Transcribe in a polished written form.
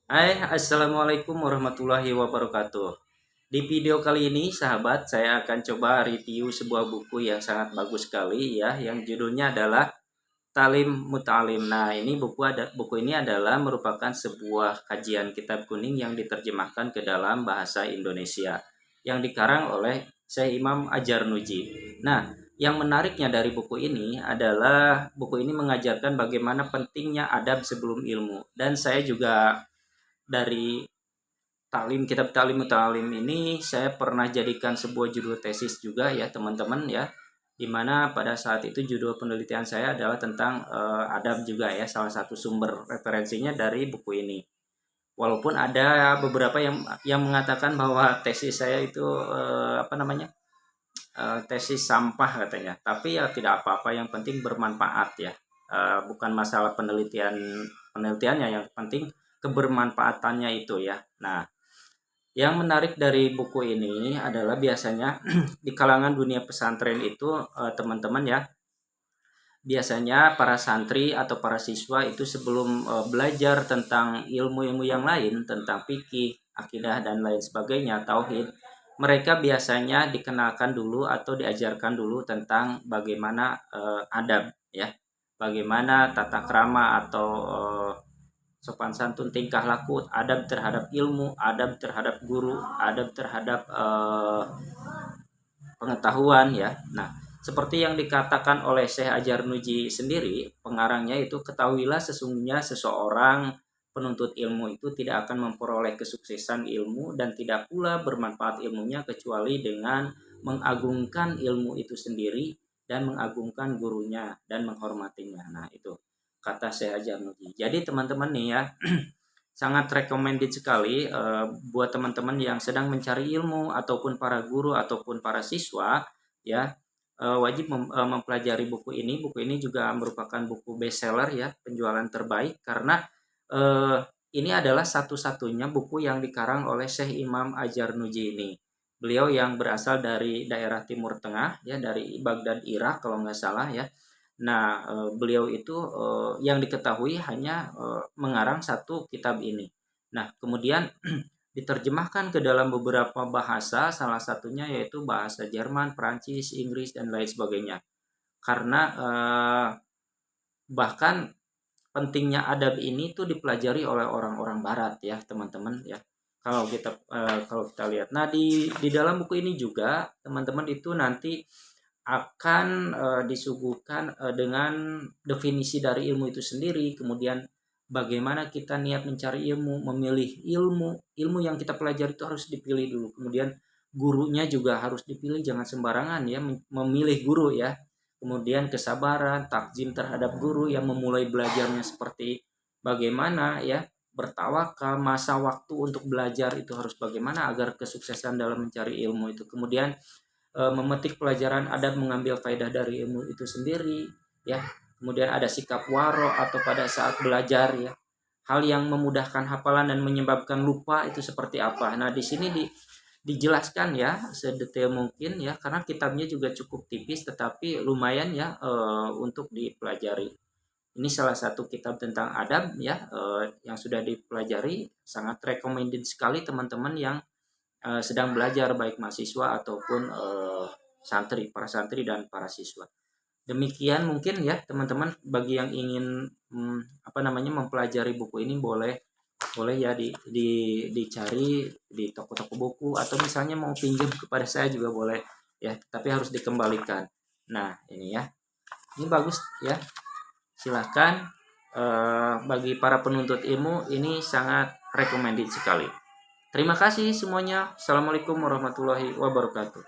Assalamualaikum warahmatullahi wabarakatuh. Di video kali ini, sahabat, saya akan coba review sebuah buku yang sangat bagus sekali ya, yang judulnya adalah Talim Muta'alim. Nah, buku ini adalah merupakan sebuah kajian kitab kuning yang diterjemahkan ke dalam bahasa Indonesia yang dikarang oleh Syekh Imam Ajarnuji. Nah, yang menariknya dari buku ini adalah buku ini mengajarkan bagaimana pentingnya adab sebelum ilmu, dan saya juga dari kitab Talim Mutalim ini saya pernah jadikan sebuah judul tesis juga ya teman-teman ya, dimana pada saat itu judul penelitian saya adalah tentang adab juga ya, salah satu sumber referensinya dari buku ini. Walaupun ada beberapa yang mengatakan bahwa tesis saya itu tesis sampah katanya, tapi ya tidak apa-apa, yang penting bermanfaat ya. Bukan masalah penelitiannya, yang penting kebermanfaatannya itu ya. Nah, yang menarik dari buku ini adalah biasanya di kalangan dunia pesantren itu teman-teman ya, biasanya para santri atau para siswa itu sebelum belajar tentang ilmu-ilmu yang lain, tentang fikih, akidah dan lain sebagainya, tauhid, mereka biasanya dikenalkan dulu atau diajarkan dulu tentang bagaimana adab ya, bagaimana tata krama atau sopan santun, tingkah laku, adab terhadap ilmu, adab terhadap guru, adab terhadap pengetahuan ya. Nah, seperti yang dikatakan oleh Syekh Ajarnuji sendiri, pengarangnya itu, ketahuilah sesungguhnya seseorang penuntut ilmu itu tidak akan memperoleh kesuksesan ilmu dan tidak pula bermanfaat ilmunya kecuali dengan mengagungkan ilmu itu sendiri dan mengagungkan gurunya dan menghormatinya. Nah, itu kata Syekh Ajarnuji. Jadi teman-teman nih ya, sangat recommended sekali buat teman-teman yang sedang mencari ilmu ataupun para guru ataupun para siswa ya, wajib mempelajari buku ini. Buku ini juga merupakan buku bestseller ya, penjualan terbaik, karena ini adalah satu-satunya buku yang dikarang oleh Syekh Imam Ajarnuji ini. Beliau yang berasal dari daerah Timur Tengah ya, dari Baghdad, Irak kalau nggak salah ya. Nah, beliau itu yang diketahui hanya mengarang satu kitab ini. Nah, kemudian diterjemahkan ke dalam beberapa bahasa, salah satunya yaitu bahasa Jerman, Prancis, Inggris, dan lain sebagainya. Karena bahkan pentingnya adab ini tuh dipelajari oleh orang-orang Barat ya, teman-teman ya. Kalau kita lihat, nah di dalam buku ini juga teman-teman itu nanti akan disuguhkan dengan definisi dari ilmu itu sendiri, kemudian bagaimana kita niat mencari ilmu, memilih ilmu yang kita pelajari itu harus dipilih dulu, kemudian gurunya juga harus dipilih, jangan sembarangan ya memilih guru ya, kemudian kesabaran, takzim terhadap guru yang memulai belajarnya seperti bagaimana ya, bertawakal, masa waktu untuk belajar itu harus bagaimana agar kesuksesan dalam mencari ilmu itu, kemudian memetik pelajaran adab, mengambil faedah dari ilmu itu sendiri ya, kemudian ada sikap waro atau pada saat belajar ya, hal yang memudahkan hafalan dan menyebabkan lupa itu seperti apa. Nah, di sini dijelaskan ya sedetail mungkin ya, karena kitabnya juga cukup tipis tetapi lumayan ya untuk dipelajari. Ini salah satu kitab tentang adab ya, yang sudah dipelajari, sangat recommended sekali teman-teman yang sedang belajar, baik mahasiswa ataupun para santri dan para siswa. Demikian mungkin ya teman-teman, bagi yang ingin mempelajari buku ini boleh ya dicari di toko-toko buku, atau misalnya mau pinjam kepada saya juga boleh ya, tapi harus dikembalikan. Nah, ini ya. Ini bagus ya. Silahkan, bagi para penuntut ilmu ini sangat recommended sekali. Terima kasih semuanya. Assalamualaikum warahmatullahi wabarakatuh.